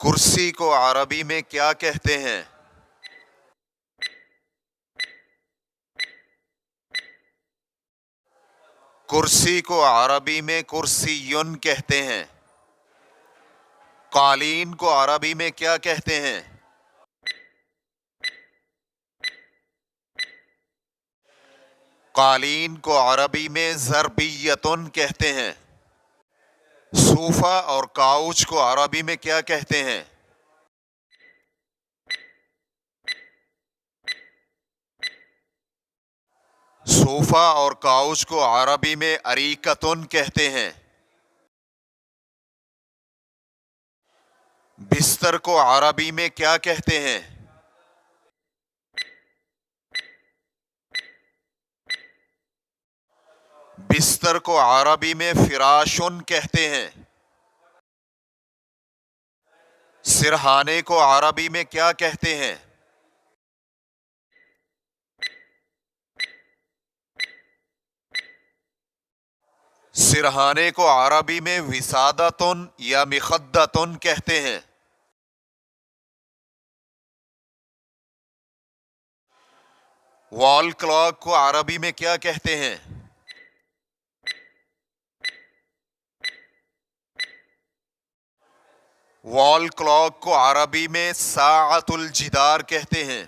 کرسی کو عربی میں کیا کہتے ہیں؟ کرسی کو عربی میں کرسیٌ کہتے ہیں۔ قالین کو عربی میں کیا کہتے ہیں؟ قالین کو عربی میں ضربیۃٌ کہتے ہیں۔ صوفہ اور کاؤچ کو عربی میں کیا کہتے ہیں؟ صوفہ اور کاؤچ کو عربی میں اریکۃٌ کہتے ہیں۔ بستر کو عربی میں کیا کہتے ہیں؟ بستر کو عربی میں فراشٌ کہتے ہیں۔ سرہانے کو عربی میں کیا کہتے ہیں؟ سرہانے کو عربی میں وسادۃٌ یا مخدۃٌ کہتے ہیں۔ وال کلاک کو عربی میں کیا کہتے ہیں؟ وال کلاک کو عربی میں ساعۃ الجدار کہتے ہیں۔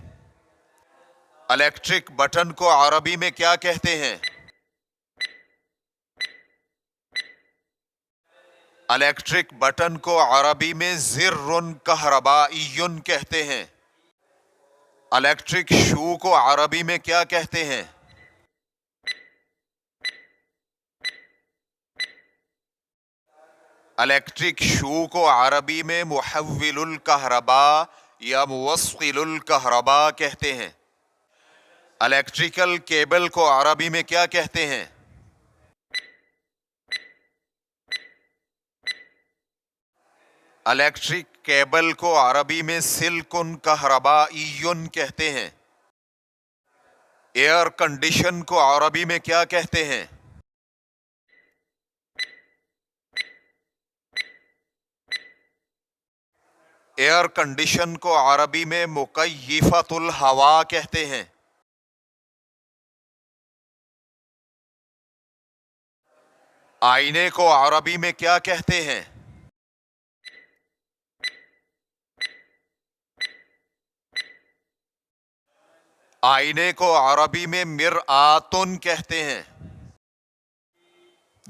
الیکٹرک بٹن کو عربی میں کیا کہتے ہیں؟ الیکٹرک بٹن کو عربی میں زر کہربائی کہتے ہیں۔ الیکٹرک شو کو عربی میں کیا کہتے ہیں؟ الیکٹرک شو کو عربی میں محول الکہرباء یا موصل الکہرباء کہتے ہیں۔ الیکٹریکل کیبل کو عربی میں کیا کہتے ہیں؟ الیکٹرک کیبل کو عربی میں سلک کہربائی کہتے ہیں۔ ایئر کنڈیشن کو عربی میں کیا کہتے ہیں؟ ایئر کنڈیشن کو عربی میں مکیفۃ الہوا کہتے ہیں۔ آئینے کو عربی میں کیا کہتے ہیں؟ آئینے کو عربی میں مرآۃٌ کہتے ہیں۔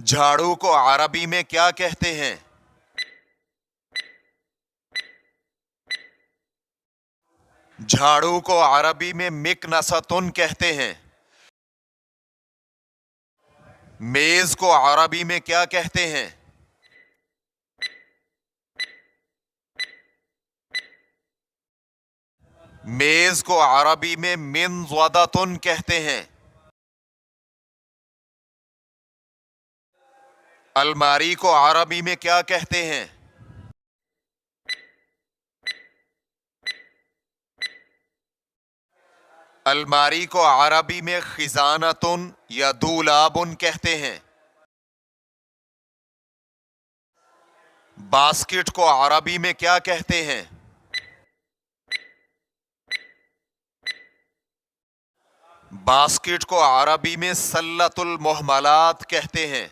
جھاڑو کو عربی میں کیا کہتے ہیں؟ جھاڑو کو عربی میں مکنسۃٌ کہتے ہیں۔ میز کو عربی میں کیا کہتے ہیں؟ میز کو عربی میں منضدۃٌ کہتے ہیں۔ الماری کو عربی میں کیا کہتے ہیں؟ الماری کو عربی میں خزانۃٌ یا دولاب کہتے ہیں۔ باسکٹ کو عربی میں کیا کہتے ہیں؟ باسکٹ کو عربی میں سلۃ المہملات کہتے ہیں۔